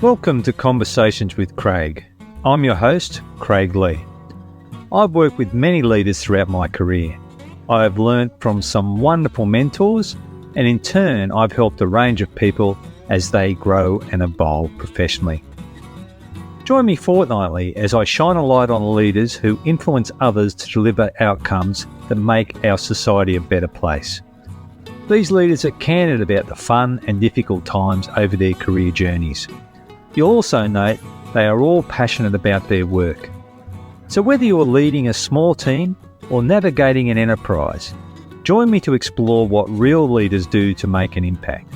Welcome to Conversations with Craig. I'm your host, Craig Lee. I've worked with many leaders throughout my career. I have learned from some wonderful mentors, and in turn, I've helped a range of people as they grow and evolve professionally. Join me fortnightly as I shine a light on leaders who influence others to deliver outcomes that make our society a better place. These leaders are candid about the fun and difficult times over their career journeys. You'll also note they are all passionate about their work. So whether you're leading a small team or navigating an enterprise, join me to explore what real leaders do to make an impact.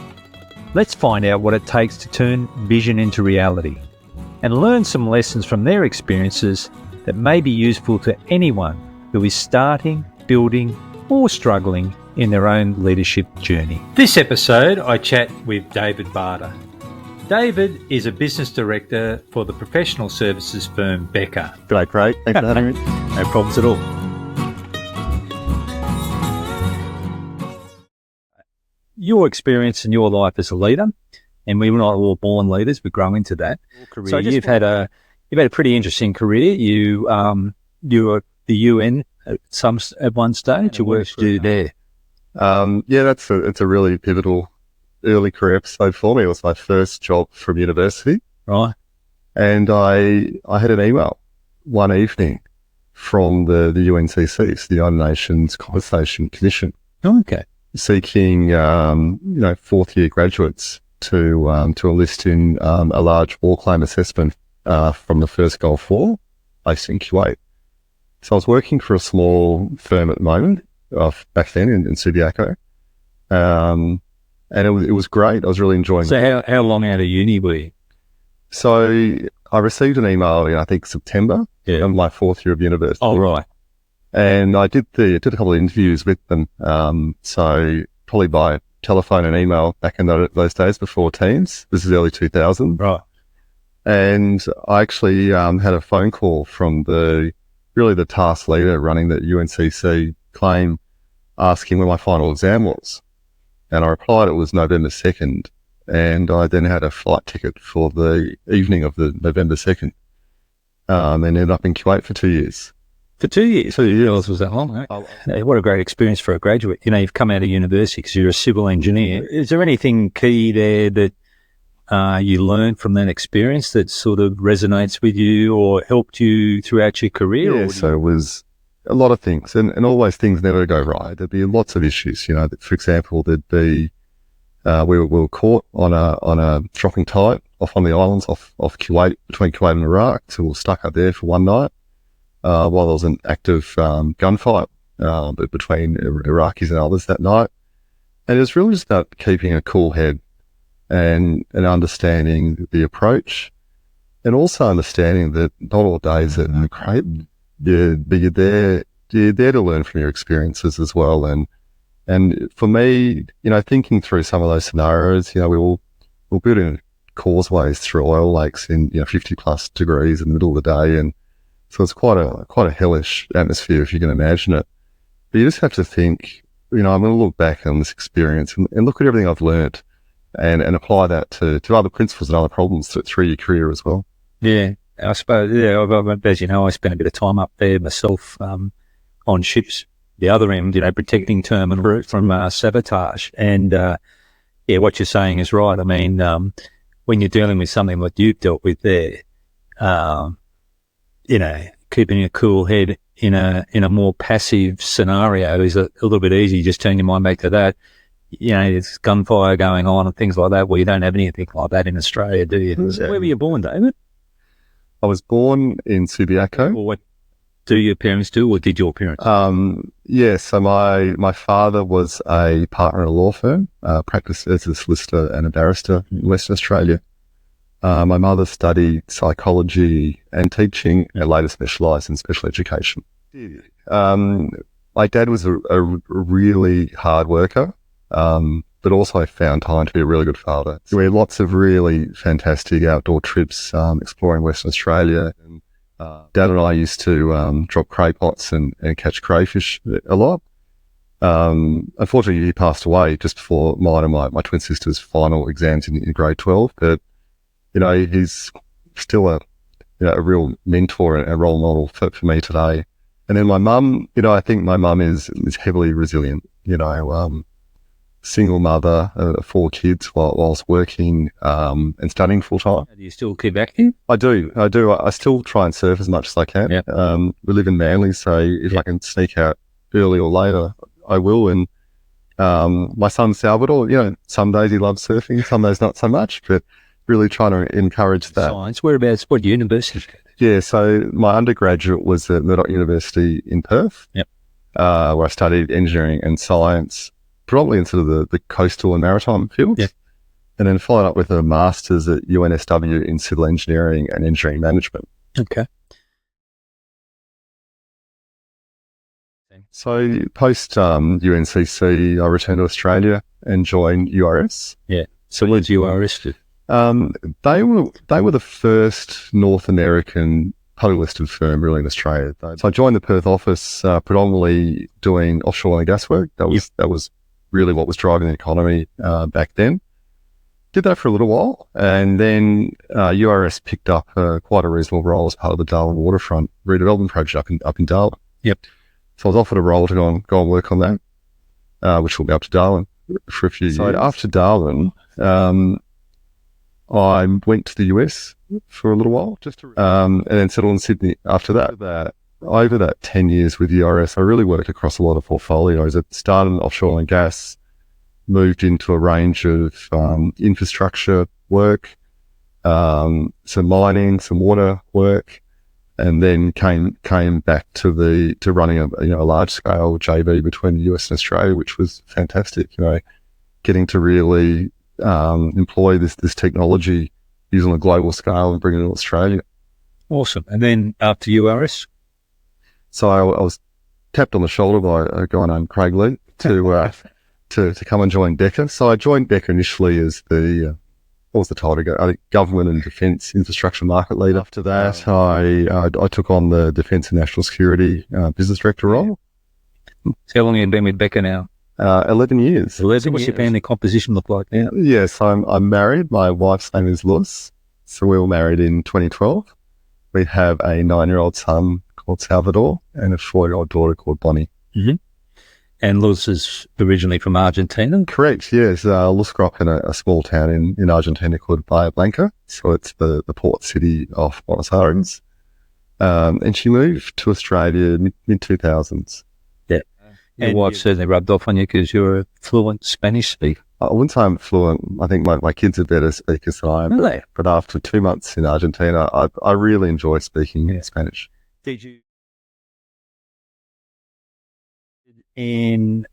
Let's find out what it takes to turn vision into reality and learn some lessons from their experiences that may be useful to anyone who is starting, building, or struggling in their own leadership journey. This episode, I chat with David Barter. David is a business director for the professional services firm Beca. G'day, Craig. Thanks for having me. No problems at all. Your experience in your life as a leader, and we were not all born leaders, we grow into that. So you've had a pretty interesting career. You were at the UN at one stage. What did you do there? It's a really pivotal early career episode for me. It was my first job from university. Right. And I had an email one evening from the UNCC, the United Nations Compensation Commission. Oh, okay. Seeking, fourth year graduates to enlist in a large war claim assessment from the first Gulf War based in Kuwait. So I was working for a small firm at the moment, back then in Subiaco. And it was great. I was really enjoying it. So how long out of uni were you? So I received an email in, I think, September of my fourth year of university. Oh, right. And I did a couple of interviews with them. So probably by telephone and email back in those days before Teams. This is early 2000. Right. And I actually had a phone call from the task leader running the UNCC claim asking when my final exam was. And I replied it was November 2nd. And I then had a flight ticket for the evening of the November 2nd. And ended up in Kuwait for 2 years. For 2 years? 2 years was that long, right? What a great experience for a graduate. You know, you've come out of university because you're a civil engineer. Is there anything key there that you learned from that experience that sort of resonates with you or helped you throughout your career? Yeah, so it was a lot of things. And always things never go right. There'd be lots of issues. You know, for example, there'd be, we were caught on a dropping tide off on the islands off Kuwait, between Kuwait and Iraq. So we were stuck up there for one night. While there was an active gunfight between Iraqis and others that night. And it was really just about keeping a cool head and understanding the approach, and also understanding that not all days are great. But you're there to learn from your experiences as well. And for me, you know, thinking through some of those scenarios, you know, we were building causeways through oil lakes in 50 plus degrees in the middle of the day, and so it's quite a hellish atmosphere if you can imagine it. But you just have to think, you know, I'm going to look back on this experience and look at everything I've learned and apply that to other principles and other problems through your career as well. Yeah, I suppose, as you know, I spent a bit of time up there myself on ships, the other end, you know, protecting terminal from sabotage. And, what you're saying is right. I mean, when you're dealing with something like you've dealt with there, you know, keeping a cool head in a more passive scenario is a little bit easy. Just turn your mind back to that. You know, there's gunfire going on and things like that. Well, you don't have anything like that in Australia, do you? So, where were you born, David? I was born in Subiaco. Well, what do your parents do, or did your parents? So my father was a partner in a law firm, practiced as a solicitor and a barrister in Western Australia. My mother studied psychology and teaching and later specialised in special education. My dad was a really hard worker, but also found time to be a really good father. We had lots of really fantastic outdoor trips, exploring Western Australia. And, Dad and I used to drop cray pots and catch crayfish a lot. Unfortunately, he passed away just before mine and my twin sister's final exams in grade 12. But he's still a real mentor and a role model for me today. And then my mum, I think my mum is heavily resilient, single mother of 4 kids whilst working and studying full time. Do you still keep active? I do. I still try and surf as much as I can. Yep. We live in Manly, so if I can sneak out early or later, I will. And my son Salvador, some days he loves surfing, some days not so much, but really trying to encourage that. Science. Whereabouts? What university? Yeah, so my undergraduate was at Murdoch University in Perth, Yep. Where I studied engineering and science, predominantly in sort of the coastal and maritime fields. Yep. And then followed up with a master's at UNSW in civil engineering and engineering management. Okay. So post UNCC, I returned to Australia and joined URS. Yeah. So what did URS do? They were the first North American publicly listed firm really in Australia. So I joined the Perth office predominantly doing offshore oil and gas work. That was really what was driving the economy back then. Did that for a little while, and then URS picked up quite a reasonable role as part of the Darwin waterfront redevelopment project up in Darwin. Yep. So I was offered a role to go and work on that, which will be up to Darwin for a few years. So after Darwin, I went to the US for a little while, and then settled in Sydney after that. Over that 10 years with URS, I really worked across a lot of portfolios. It started in offshore oil and gas, moved into a range of infrastructure work, some mining, some water work, and then came back to running a large scale JV between the US and Australia, which was fantastic. Getting to really employ this technology using a global scale and bring it to Australia. Awesome. And then after URS? So I was tapped on the shoulder by a guy named Craig Lee to come and join Beca. So I joined Beca initially as what was the title? I think Government and Defence Infrastructure Market Lead. After that, I took on the Defence and National Security Business Director role. So how long have you been with Beca now? 11 years. 11. What's your family composition look like now? Yes, I'm married. My wife's name is Lewis. So we were married in 2012. We have a 9-year-old son called Salvador and a 4-year-old daughter called Bonnie. Mm-hmm. And Luz is originally from Argentina? Correct, yes. Luz grew up in a small town in Argentina called Bahia Blanca. So it's the port city of Buenos Aires. And she moved to Australia mid-2000s. Yeah. Your wife certainly rubbed off on you because you're a fluent Spanish speaker. I wouldn't say I'm fluent. I think my kids are better speakers than I am. Really? But after 2 months in Argentina, I really enjoy speaking Spanish. Did you? In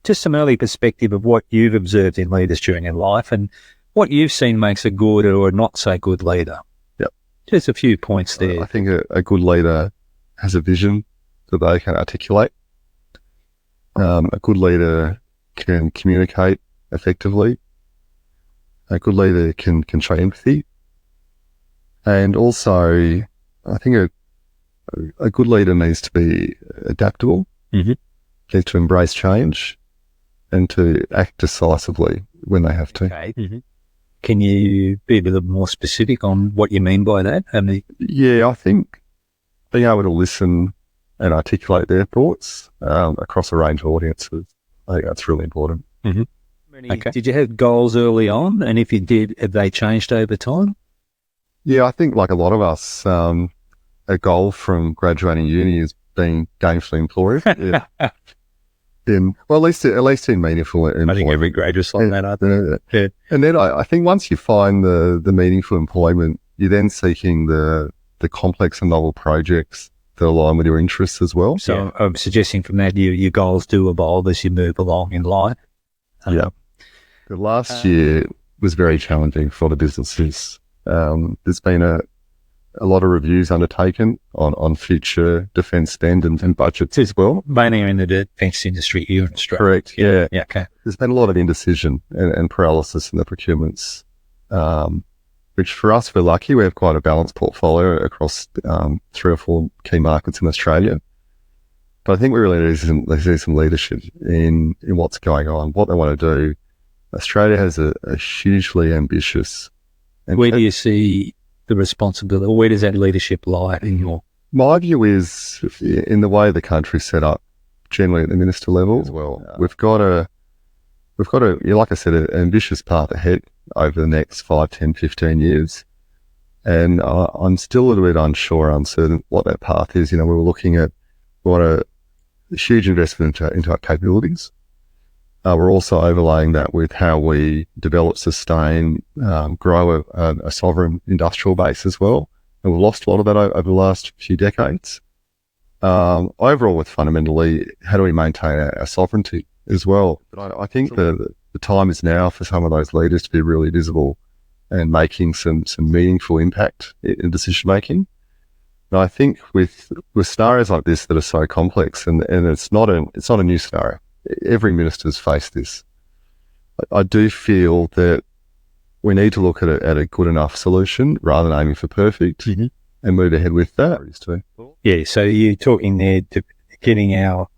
just some early perspective of what you've observed in leaders during your life and what you've seen makes a good or a not so good leader. Yep. Just a few points there. I think a good leader has a vision that they can articulate. A good leader can communicate effectively. A good leader can show empathy. And also, I think a good leader needs to be adaptable, needs to embrace change, and to act decisively when they have to. Okay. Mm-hmm. Can you be a little more specific on what you mean by that? Yeah, I think being able to listen and articulate their thoughts across a range of audiences, I think that's really important. Mm-hmm. Okay. Did you have goals early on? And if you did, have they changed over time? Yeah, I think like a lot of us, a goal from graduating uni is being gainfully employed. Yeah. Well, at least in meaningful employment. I think every graduate's like that, aren't they? Yeah. And then I think once you find the meaningful employment, you're then seeking the complex and novel projects that align with your interests as well. So I'm suggesting from that your goals do evolve as you move along in life. Yeah. The last year was very challenging for the businesses. There's been a lot of reviews undertaken on future defence spend and budgets as well. Mainly in the defence industry here in Australia. Correct, yeah. Okay. There's been a lot of indecision and paralysis in the procurements, which for us, we're lucky. We have quite a balanced portfolio across 3 or 4 key markets in Australia. But I think we really need some leadership in what's going on, what they want to do. Australia has a hugely ambitious where do you see the responsibility, or where does that leadership lie in your? My view is in the way the country's set up, generally at the minister level as well. We've got a, like I said, an ambitious path ahead over the next 5, 10, 15 years. And I'm still a little bit unsure, uncertain what that path is. We were looking at a huge investment into our capabilities. We're also overlaying that with how we develop, sustain, grow a sovereign industrial base as well. And we've lost a lot of that over the last few decades. Overall, with fundamentally, how do we maintain our sovereignty as well? But I think the time is now for some of those leaders to be really visible and making some meaningful impact in decision making. And I think with scenarios like this that are so complex, and it's not a new scenario. Every minister's faced this. I do feel that we need to look at a good enough solution rather than aiming for perfect, and move ahead with that. Yeah, so you're talking there to getting our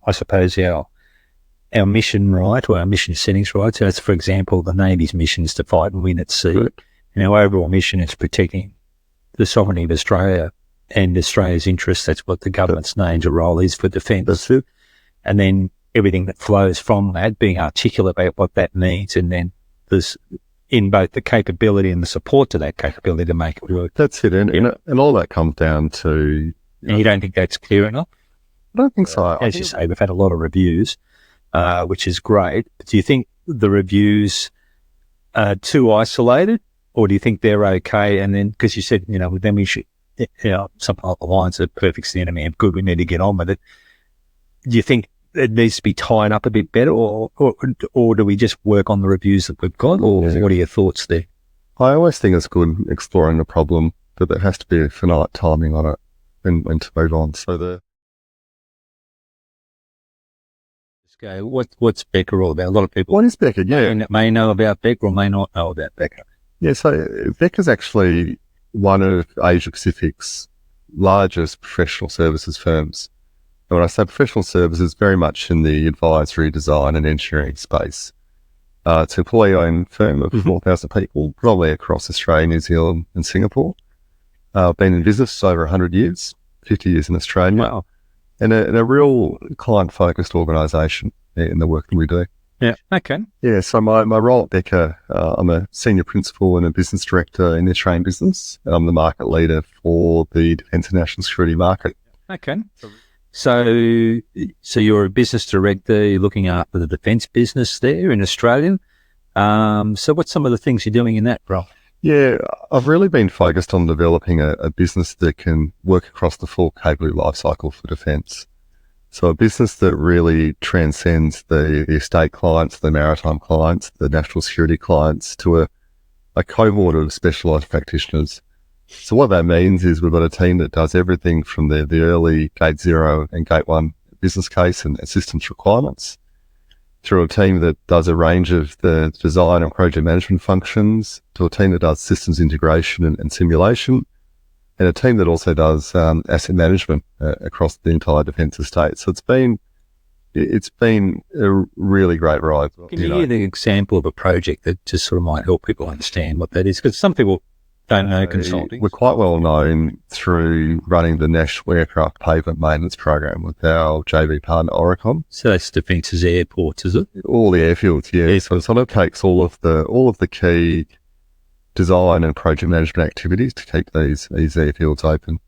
mission right, or our mission settings right. So that's, for example, the Navy's mission is to fight and win at sea. Right. And our overall mission is protecting the sovereignty of Australia and Australia's interests. That's what the government's named a role is for defence. That's it. And then everything that flows from that, being articulate about what that means, and then there's in both the capability and the support to that capability to make it work. That's it. And all that comes down to... And you don't think that's clear enough? I don't think so. As you say, we've had a lot of reviews, which is great. But do you think the reviews are too isolated, or do you think they're okay? And then, because you said, then we should, something along the lines of perfect's the enemy of good, we need to get on with it. Do you think it needs to be tied up a bit better, or do we just work on the reviews that we've got, or what are your thoughts there? I always think it's good exploring the problem, but there has to be a finite timing on it and to move on. So what's Beca all about? A lot of people. What is Beca? Yeah, may know about Beca or may not know about Beca. Yeah, so Beca's actually one of Asia Pacific's largest professional services firms. And when I say professional services, very much in the advisory, design and engineering space. It's an employee-owned firm of 4,000 people, probably across Australia, New Zealand and Singapore. Been in business over 100 years, 50 years in Australia. Wow. And a real client-focused organisation in the work that we do. Yeah, okay. Yeah, so my role at Beca, I'm a senior principal and a business director in the Australian business. And I'm the market leader for the defence and national security market. Okay. So you're a business director, you're looking after the defence business there in Australia. So what's some of the things you're doing in that role? Yeah, I've really been focused on developing a business that can work across the full capability lifecycle for defence. So a business that really transcends the estate clients, the maritime clients, the national security clients to a cohort of specialised practitioners. So what that means is we've got a team that does everything from the early Gate 0 and Gate 1 business case and systems requirements, through a team that does a range of the design and project management functions, to a team that does systems integration and simulation, and a team that also does asset management across the entire defence estate. So it's been a really great ride. Can you give an example of a project that just sort of might help people understand what that is? Because some people don't know consulting. We're quite well known through running the National Aircraft Pavement Maintenance Program with our JV partner Oricon. So that's Defence's airports, is it? All the airfields, yeah. Airfields. So it sort of takes all of the key design and project management activities to keep these airfields open.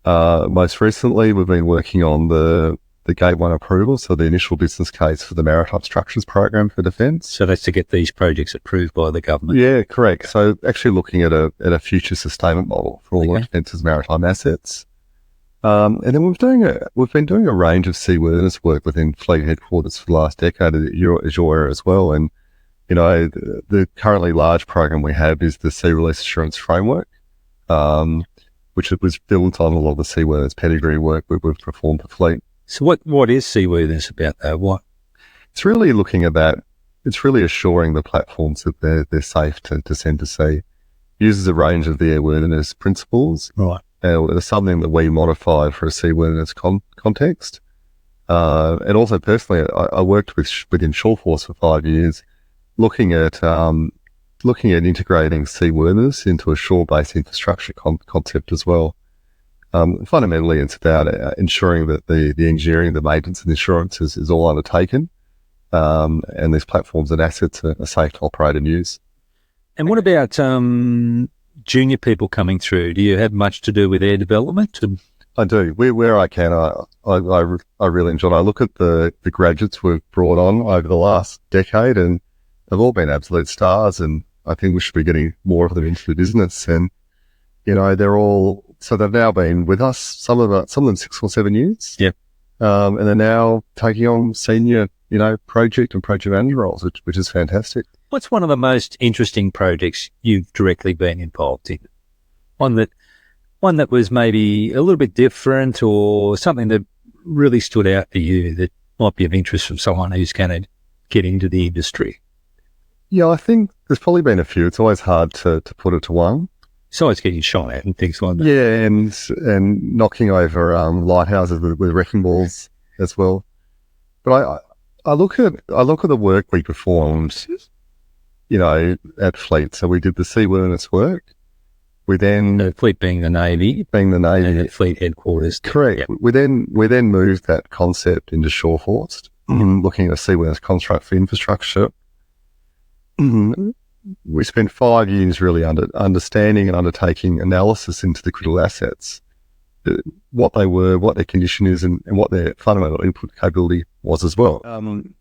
Most recently, we've been working on the Gate 1 approval, so the initial business case for the Maritime Structures Program for Defence. So that's to get these projects approved by the government? Yeah, correct. So actually looking at a future sustainment model for all of Defence's maritime assets. And then we've been doing a range of seaworthiness work within fleet headquarters for the last decade, as your area as well. And, the currently large program we have is the Sea Release Assurance Framework, which was built on a lot of the seaworthiness pedigree work we've performed for fleet. So what is seaworthiness about though? What? It's really it's really assuring the platforms that they're safe to send to sea. Uses a range of the airworthiness principles. Right. It's something that we modified for a seaworthiness context. And also personally, I worked within Shore Force for 5 years, looking at looking at integrating seaworthiness into a shore-based infrastructure concept as well. Fundamentally, it's about ensuring that the engineering, the maintenance and insurance is all undertaken, and these platforms and assets are safe to operate and use. And what about junior people coming through? Do you have much to do with their development? I do. Where I can, I really enjoy it. I look at the graduates we've brought on over the last decade, and they've all been absolute stars, and I think we should be getting more of them into the business. And, so they've now been with us, some of them 6 or 7 years. Yep. And they're now taking on senior, project and project manager roles, which is fantastic. What's one of the most interesting projects you've directly been involved in? One that was maybe a little bit different, or something that really stood out for you that might be of interest from someone who's going to get into the industry? Yeah, I think there's probably been a few. It's always hard to put it to one. Besides getting shot at and things like that. Yeah, and knocking over lighthouses with wrecking balls as well. But I look at the work we performed, at Fleet. So we did the seaworthiness work. We then the Fleet being the Navy, and the Fleet headquarters. Correct. Yep. We then moved that concept into Shoreforce, looking at a seaworthiness construct for infrastructure. We spent 5 years really understanding and undertaking analysis into the critical assets, what they were, what their condition is, and what their fundamental input capability was as well. And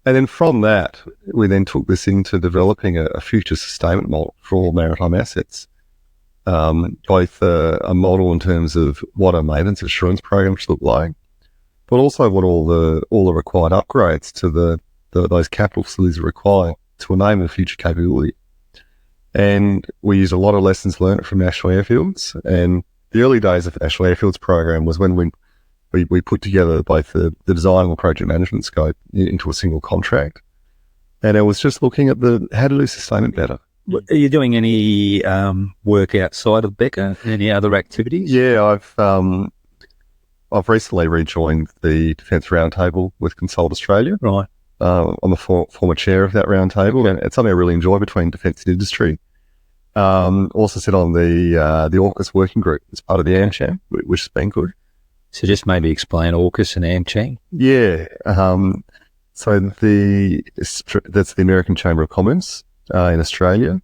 then from that, we then took this into developing a future sustainment model for all maritime assets, both a model in terms of what a maintenance assurance program should look like, but also what all the required upgrades to those capital facilities are required to enable future capability. And we used a lot of lessons learned from national airfields. And the early days of the national airfields program was when we put together both the design and project management scope into a single contract. And it was just looking at how to do sustainment better. Are you doing any work outside of Beca? Any other activities? Yeah, I've recently rejoined the Defence Roundtable with Consult Australia. Right. I'm a former chair of that roundtable, and it's something I really enjoy between defence and industry. Also sit on the AUKUS working group as part of the AmCham, which has been good. So just maybe explain AUKUS and AmCham. Yeah. So that's the American Chamber of Commerce in Australia,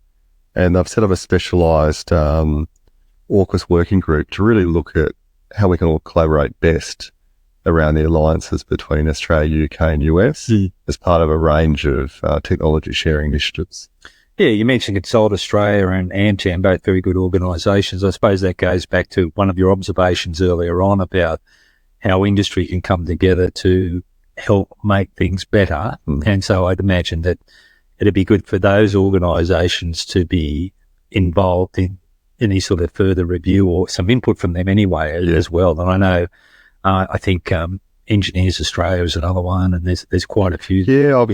and they've set up a specialised AUKUS working group to really look at how we can all collaborate best around the alliances between Australia, UK and US as part of a range of technology sharing initiatives. Yeah, you mentioned Consult Australia and AmCham, both very good organisations. I suppose that goes back to one of your observations earlier on about how industry can come together to help make things better. And so I'd imagine that it'd be good for those organisations to be involved in any sort of further review or some input from them anyway as well. And I know, I think Engineers Australia is another one, and there's quite a few. Yeah,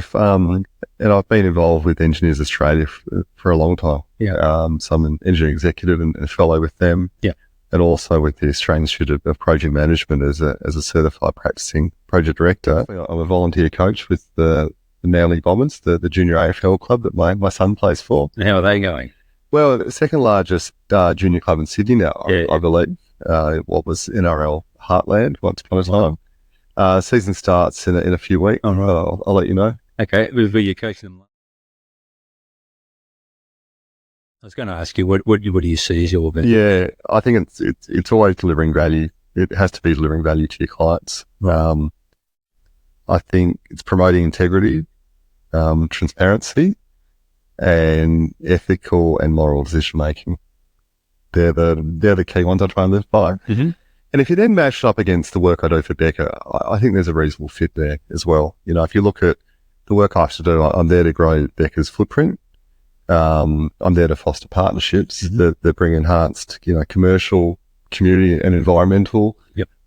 and I've been involved with Engineers Australia for a long time. Yeah. So I'm an engineering executive and a fellow with them. Yeah. And also with the Australian Institute of Project Management as a certified practicing project director. I'm a volunteer coach with the Manly Bombers, the junior AFL club that my son plays for. And how are they going? Well, the second largest junior club in Sydney now, I believe. What was NRL Heartland once upon a time. Season starts in a few weeks. All right. I'll let you know. Okay. Will you coach them? I was going to ask you, what do you see as your value? Yeah, I think it's always delivering value. It has to be delivering value to your clients. I think it's promoting integrity, transparency, and ethical and moral decision making. They're the key ones I try and live by. Mm-hmm. And if you then match it up against the work I do for Beca, I think there's a reasonable fit there as well. If you look at the work I have to do, I'm there to grow Beca's footprint. I'm there to foster partnerships that bring enhanced, commercial, community and environmental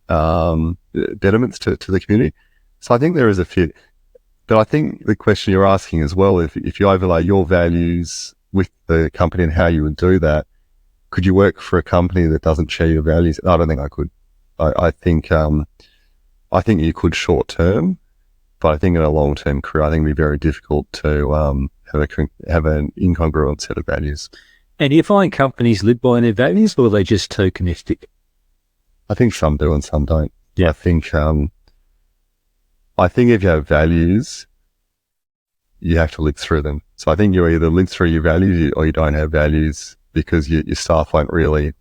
betterments to the community. So I think there is a fit. But I think the question you're asking as well, if you overlay your values with the company and how you would do that, could you work for a company that doesn't share your values? I don't think I could. I think you could short term, But I think in a long-term career, I think it'd be very difficult to have an incongruent set of values. And do you find companies live by their values, or are they just tokenistic? I think some do and some don't. Yeah. I think if you have values, you have to live through them. So I think you either live through your values or you don't have values, because your staff won't really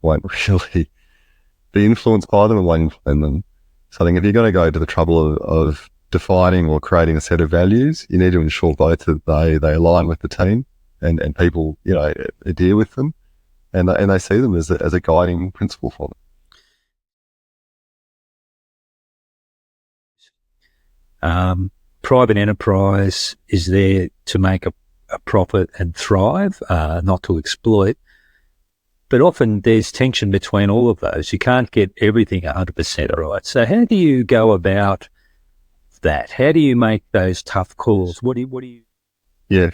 be influenced by them and won't implement them. So I think if you're going to go to the trouble of defining or creating a set of values, you need to ensure both that they align with the team and people, adhere with them, and they see them as a guiding principle for them. Private enterprise is there to make a profit and thrive, not to exploit. But often there's tension between all of those. You can't get everything 100% right. So how do you go about that? How do you make those tough calls? What do you? Yeah,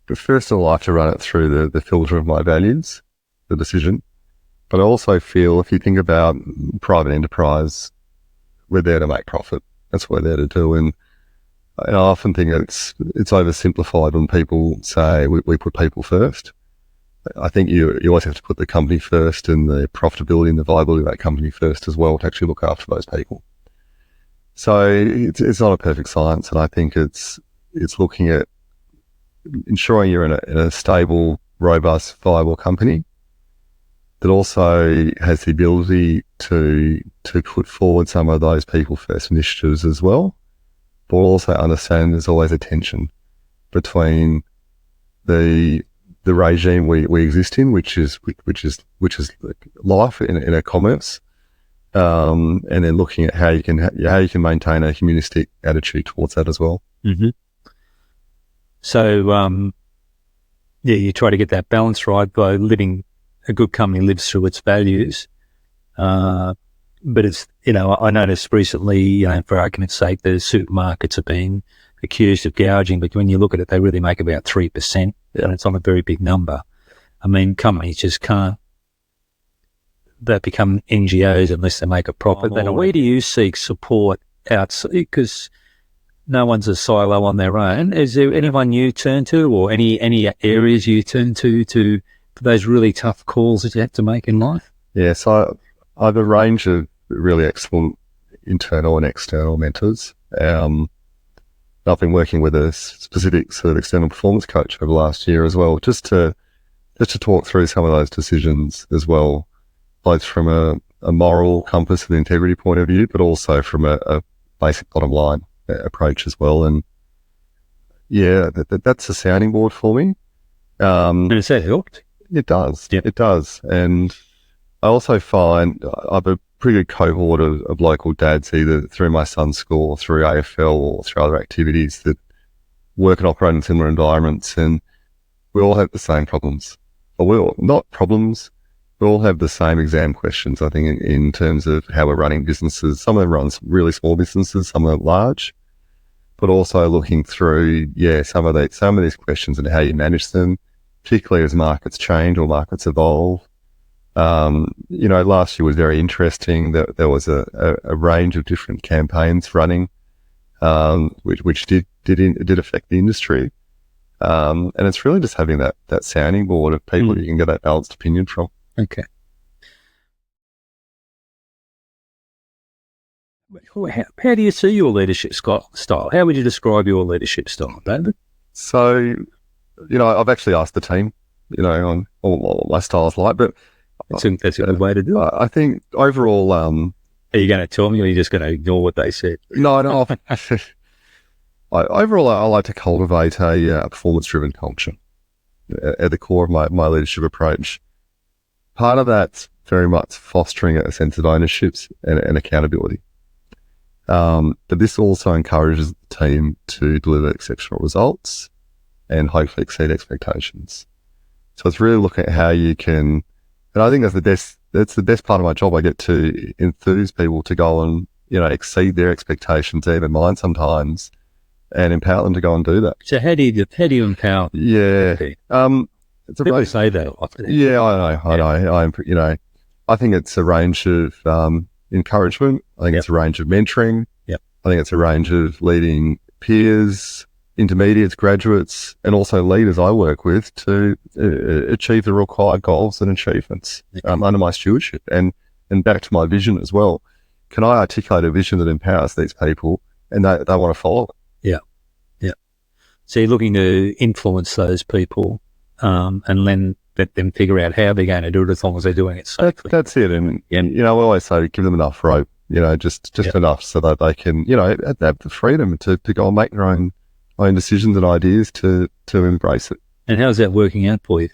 but first of all, I have to run it through the filter of my values, the decision. But I also feel, if you think about private enterprise, we're there to make profit. That's what we're there to do. And I often think it's oversimplified when people say we put people first. I think you always have to put the company first, and the profitability and the viability of that company first as well, to actually look after those people. So it's not a perfect science, and I think it's looking at ensuring you're in a stable, robust, viable company that also has the ability to put forward some of those people first initiatives as well, but also understand there's always a tension between the regime we exist in, which is life in a commerce, and then looking at how you can maintain a humanistic attitude towards that as well. Mm-hmm. So, you try to get that balance right by a good company lives through its values. But it's, I noticed recently, for argument's sake, the supermarkets have been accused of gouging, but when you look at it, they really make about 3%, and it's on a very big number. I mean, companies just can't, they become NGOs unless they make a profit. Then where do you seek support outside? Because no one's a silo on their own. Is there anyone you turn to, or any areas you turn to for those really tough calls that you have to make in life? Yeah, so I have a range of really excellent internal and external mentors. I've been working with a specific sort of external performance coach over the last year as well, just to talk through some of those decisions as well, both from a moral compass and integrity point of view, but also from a basic bottom line approach as well. And yeah, that's a sounding board for me. And has that helped? It does. Yep. It does. And I also find I have a pretty good cohort of local dads, either through my son's school or through AFL or through other activities, that work and operate in similar environments. And we all have the same problems. Or not problems, we all have the same exam questions, I think, in terms of how we're running businesses. Some of them run really small businesses, some of them large, but also looking through, some of these questions and how you manage them, particularly as markets change or markets evolve. Last year was very interesting. There was a range of different campaigns running, which did affect the industry. And it's really just having that sounding board of people you can get that balanced opinion from. Okay. How do you see your leadership style? How would you describe your leadership style, David? So, I've actually asked the team, on what my style's like, but that's a good way to do it. I think overall, are you going to tell me, or are you just going to ignore what they said? No. Overall, I like to cultivate a performance-driven culture at the core of my leadership approach. Part of that's very much fostering a sense of ownership and accountability. But this also encourages the team to deliver exceptional results and hopefully exceed expectations. So it's really looking at how you can, and I think that's the best part of my job. I get to enthuse people to go and, exceed their expectations, even mine sometimes, and empower them to go and do that. So how do you empower? Yeah. It's a really say that. Yeah, I know. I think it's a range of encouragement. I think it's a range of mentoring. Yep. I think it's a range of leading peers, intermediates, graduates, and also leaders I work with to achieve the required goals and achievements under my stewardship. And back to my vision as well. Can I articulate a vision that empowers these people and they want to follow it? Yeah. Yeah. So you're looking to influence those people and then let them figure out how they're going to do it as long as they're doing it safely. That's it. And we always say give them enough rope, just enough so that they can, have the freedom to go and make their own decisions and ideas to embrace it. And how's that working out for you?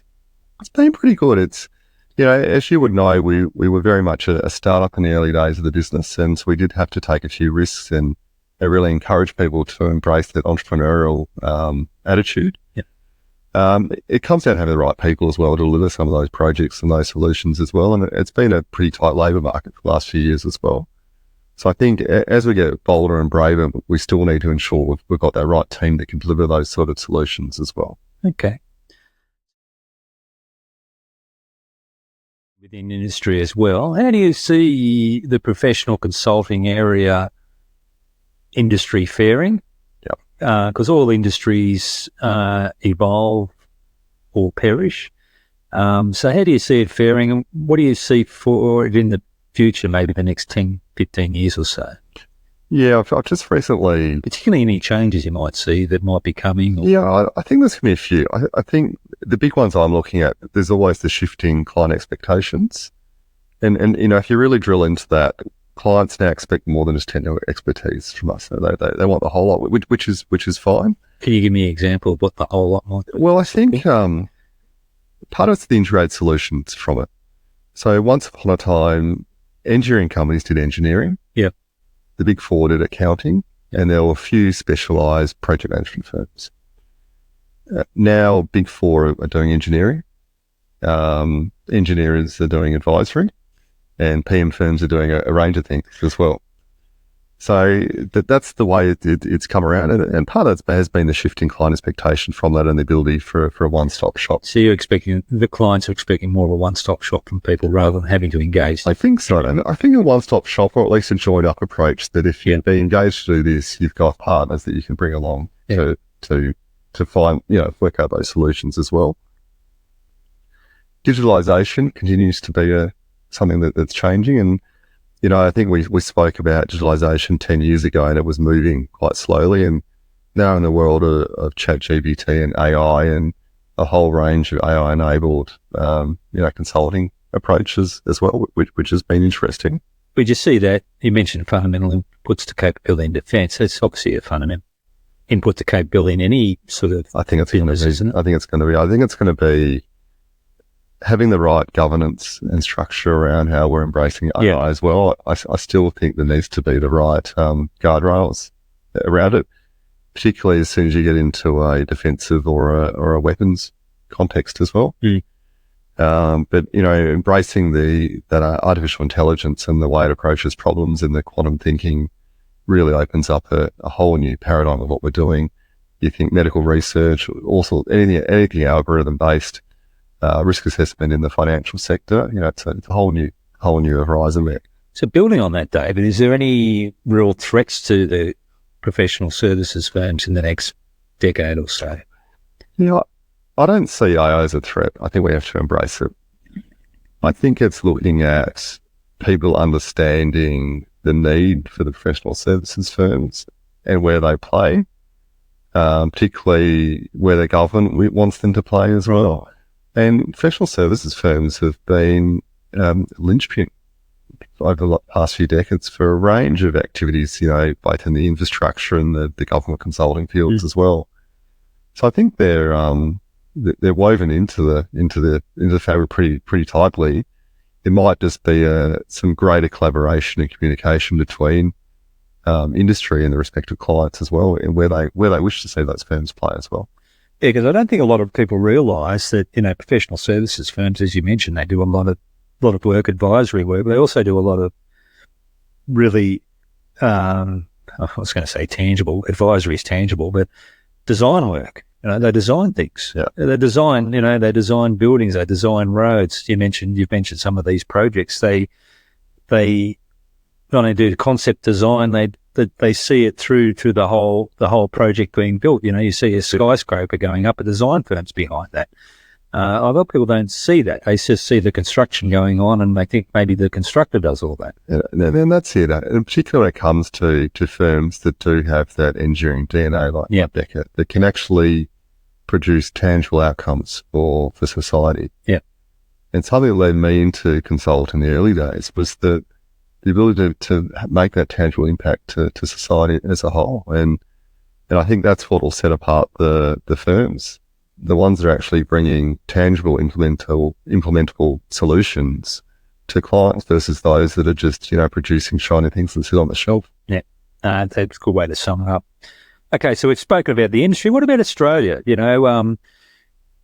It's been pretty good. It's, as you would know, we were very much a startup in the early days of the business. And so we did have to take a few risks and really encourage people to embrace that entrepreneurial attitude. Yeah. It comes down to having the right people as well to deliver some of those projects and those solutions as well. And it's been a pretty tight labour market for the last few years as well. So I think as we get bolder and braver, we still need to ensure we've got that right team that can deliver those sort of solutions as well. Okay. Within industry as well, how do you see the professional consulting area industry faring? Because all industries evolve or perish. So how do you see it faring, and what do you see for it in the future, maybe the next 10, 15 years or so? Yeah, I've just recently... Particularly any changes you might see that might be coming? Or... Yeah, I think there's going to be a few. I think the big ones I'm looking at, there's always the shifting client expectations. And if you really drill into that, clients now expect more than just technical expertise from us. They want the whole lot, which is fine. Can you give me an example of what the whole lot might be? Well, I think part of it's the integrated solutions from it. So once upon a time, engineering companies did engineering. Yeah. The Big Four did accounting, and there were a few specialised project management firms. Now, Big Four are doing engineering. Engineers are doing advisory. And PM firms are doing a range of things as well. So that's the way it's come around. And part of that has been the shifting client expectation from that and the ability for a one-stop shop. So the clients are expecting more of a one-stop shop from people rather than having to engage? I think so. And I think a one-stop shop, or at least a joined-up approach, that if you be engaged to do this, you've got partners that you can bring along to find, work out those solutions as well. Digitalisation continues to be something that's changing. And, I think we spoke about digitalisation 10 years ago and it was moving quite slowly. And now in the world of ChatGPT and AI and a whole range of AI-enabled, consulting approaches as well, which has been interesting. We just see that you mentioned fundamental inputs to capability in defence. That's obviously a fundamental input to capability in any sort of business, isn't it? I think it's going to be having the right governance and structure around how we're embracing AI as well. I still think there needs to be the right guardrails around it, particularly as soon as you get into a defensive or a weapons context as well. But embracing that artificial intelligence and the way it approaches problems and the quantum thinking really opens up a whole new paradigm of what we're doing. You think medical research, also anything algorithm based. Risk assessment in the financial sector, it's a whole new horizon there. So building on that, David, is there any real threats to the professional services firms in the next decade or so? I don't see AI as a threat. I think we have to embrace it. I think it's looking at people understanding the need for the professional services firms and where they play, particularly where the government wants them to play as well. And professional services firms have been linchpin over the past few decades for a range of activities, both in the infrastructure and the government consulting fields as well. So I think they're woven into the fabric pretty tightly. It might just be some greater collaboration and communication between industry and the respective clients as well, and where they wish to see those firms play as well. Yeah, because I don't think a lot of people realise that, professional services firms, as you mentioned, they do a lot of work, advisory work, but they also do a lot of really, I was going to say tangible, advisory is tangible, but design work. They design things. Yeah. They design buildings, they design roads. You've mentioned some of these projects. They not only do concept design, they that they see it through to the whole project being built. You know, you see a skyscraper going up, a design firm's behind that. A lot of people don't see that. They just see the construction going on and they think maybe the constructor does all that. And that's it. In particular, when it comes to firms that do have that engineering DNA like Beca, that can actually produce tangible outcomes for society. Yeah. And something that led me into consult in the early days was the ability to make that tangible impact to society as a whole. And I think that's what will set apart the firms, the ones that are actually bringing tangible, implementable solutions to clients versus those that are just, producing shiny things that sit on the shelf. Yeah, that's a good way to sum it up. Okay, so we've spoken about the industry. What about Australia?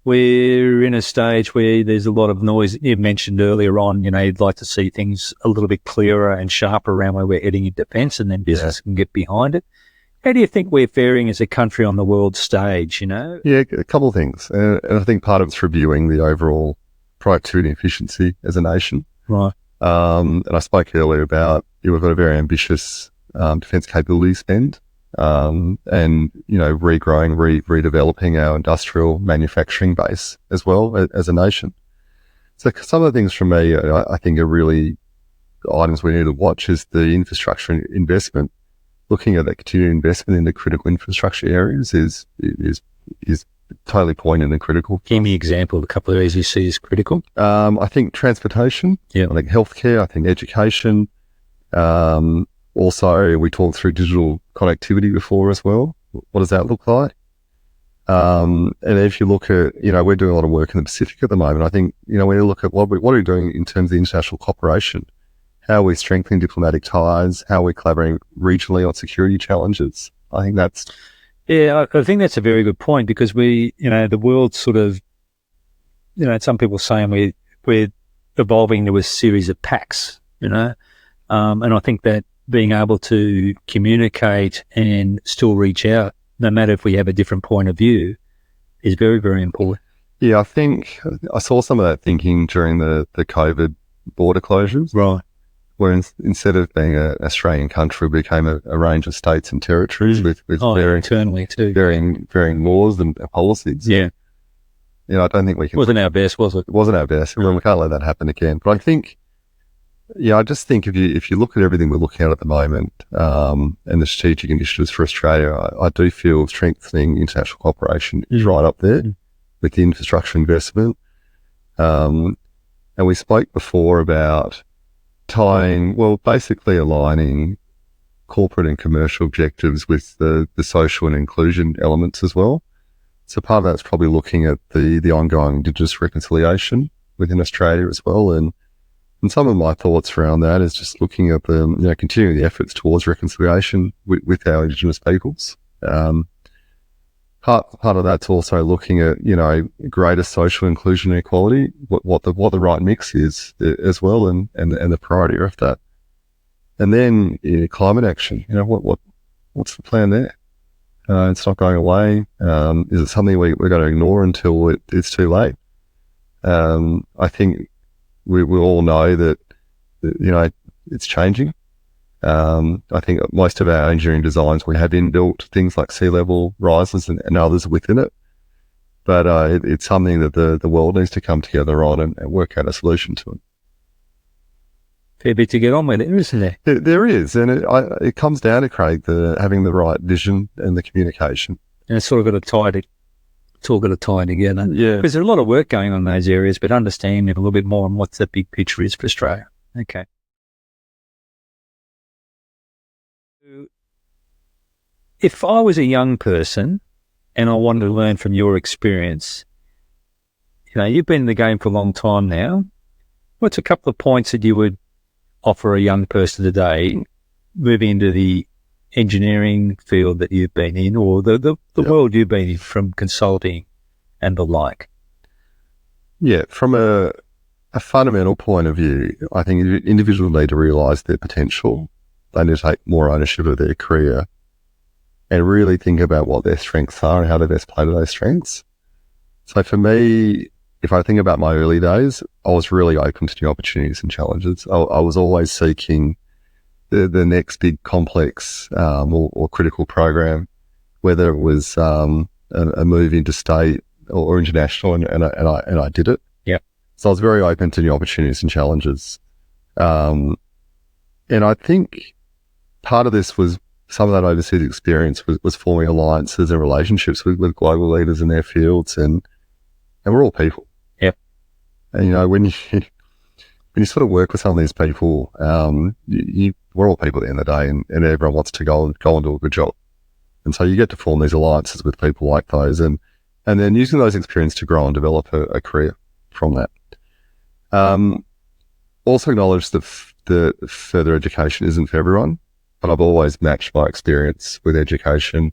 We're in a stage where there's a lot of noise. You mentioned earlier on, you'd like to see things a little bit clearer and sharper around where we're heading in defence, and then business can get behind it. How do you think we're faring as a country on the world stage, Yeah, a couple of things. And I think part of it's reviewing the overall productivity and efficiency as a nation. Right. And I spoke earlier about, we've got a very ambitious defence capability spend. And, regrowing, redeveloping our industrial manufacturing base as well as a nation. So some of the things from me, I think are really items we need to watch is the infrastructure investment. Looking at that continued investment in the critical infrastructure areas is totally poignant and critical. Give me an example of a couple of areas you see as critical. I think transportation, I think healthcare, I think education, also, we talked through digital connectivity before as well. What does that look like? And if you look at, we're doing a lot of work in the Pacific at the moment. I think, when you look at what are we doing in terms of international cooperation, how are we strengthening diplomatic ties, how are we collaborating regionally on security challenges? I think that's... Yeah, I think that's a very good point because the world sort of, some people saying we're evolving to a series of packs, and I think that being able to communicate and still reach out, no matter if we have a different point of view, is very, very important. Yeah, I think I saw some of that thinking during the COVID border closures. Right. Where instead of being an Australian country, we became a range of states and territories with internally too. varying laws and policies. Yeah. I don't think we can... It wasn't our best, was it? It wasn't our best. We can't let that happen again. But I think... I just think if you look at everything we're looking at the moment, and the strategic initiatives for Australia, I do feel strengthening international cooperation is right up there with the infrastructure investment. And we spoke before about basically aligning corporate and commercial objectives with the social and inclusion elements as well. So part of that's probably looking at the ongoing Indigenous reconciliation within Australia as well. And some of my thoughts around that is just looking at continuing the efforts towards reconciliation with our Indigenous peoples. Part of that's also looking at, greater social inclusion and equality, what the right mix is as well, and the priority of that. And then climate action, what's the plan there? It's not going away. Is it something we're going to ignore until it's too late? I think we all know that, it's changing. I think most of our engineering designs, we have inbuilt things like sea level rises and others within it. But it's something that the world needs to come together on and work out a solution to it. Fair bit to get on with, isn't there? There is. And it comes down to, Craig, having the right vision and the communication. And it's sort of got to it's all got to tie together. Yeah. Because there's a lot of work going on in those areas, but understanding a little bit more on what the big picture is for Australia. Okay. If I was a young person and I wanted to learn from your experience, you've been in the game for a long time now. What's a couple of points that you would offer a young person today moving into the engineering field that you've been in, or the world you've been in from consulting and the like? Yeah, from a fundamental point of view, I think individuals need to realise their potential. They need to take more ownership of their career and really think about what their strengths are and how to best play to those strengths. So for me, if I think about my early days, I was really open to new opportunities and challenges. I was always seeking the next big complex or critical program, whether it was a move interstate or international, and I did it. Yep. So I was very open to new opportunities and challenges. And I think part of this was some of that overseas experience was forming alliances and relationships with global leaders in their fields, and we're all people. Yep. And when you sort of work with some of these people, we're all people at the end of the day, and everyone wants to go and do a good job. And so you get to form these alliances with people like those, and then using those experiences to grow and develop a career from that. Also acknowledge that the further education isn't for everyone, but I've always matched my experience with education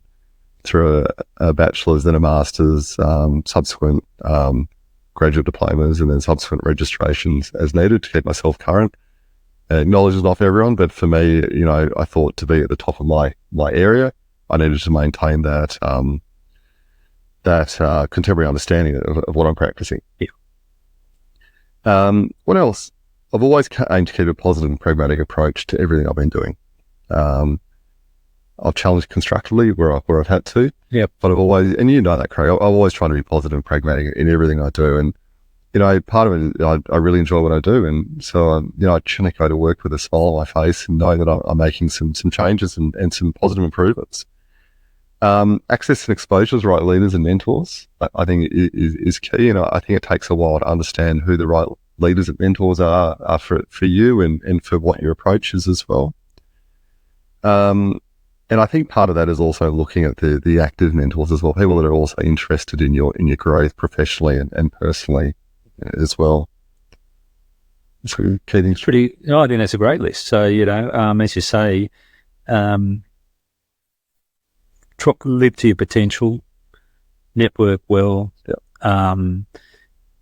through a bachelor's, then a master's, subsequent graduate diplomas, and then subsequent registrations as needed to keep myself current. Knowledge is not for everyone, but for me, I thought to be at the top of my area, I needed to maintain that contemporary understanding of what I'm practicing. Yeah. What else? I've always aimed to keep a positive and pragmatic approach to everything I've been doing. I've challenged constructively where I've had to. Yep. But I've always, and Craig, I've always tried to be positive and pragmatic in everything I do. And, part of it, I really enjoy what I do. And so, I try to go to work with a smile on my face and know that I'm making some changes and some positive improvements. Access and exposure to the right leaders and mentors, I think is key. And I think it takes a while to understand who the right leaders and mentors are for you and for what your approach is as well. And I think part of that is also looking at the active mentors as well, people that are also interested in your growth professionally and personally as well. So key things. I think that's a great list. So, as you say, live to your potential, network well,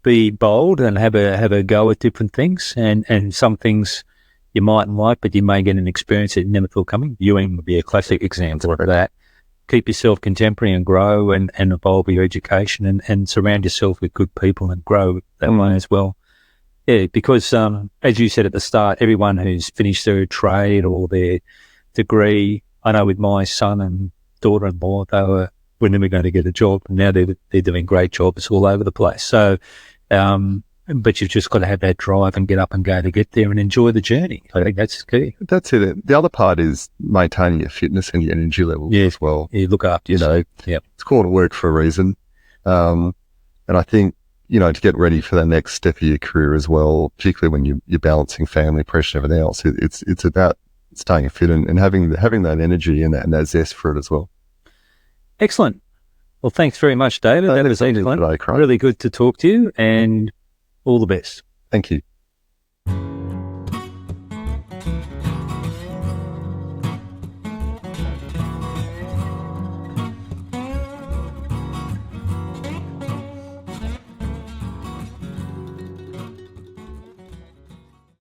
be bold and have a go at different things, and some things you mightn't like, but you may get an experience that you never thought coming. Ewing would be a classic example of that. Keep yourself contemporary and grow and evolve your education and surround yourself with good people and grow that way as well. Yeah, because as you said at the start, everyone who's finished their trade or their degree, I know with my son and daughter-in-law, they were never going to get a job, and now they're doing great jobs all over the place. So, but you've just got to have that drive and get up and go to get there and enjoy the journey. I think that's key. That's it. The other part is maintaining your fitness and your energy levels as well. You look after yourself. It's called work for a reason. And I think, to get ready for the next step of your career as well, particularly when you're balancing family pressure and everything else, it's about staying fit and having that energy and that zest for it as well. Excellent. Well, thanks very much, David. That was excellent. Today, Craig. Really good to talk to you, and all the best. Thank you.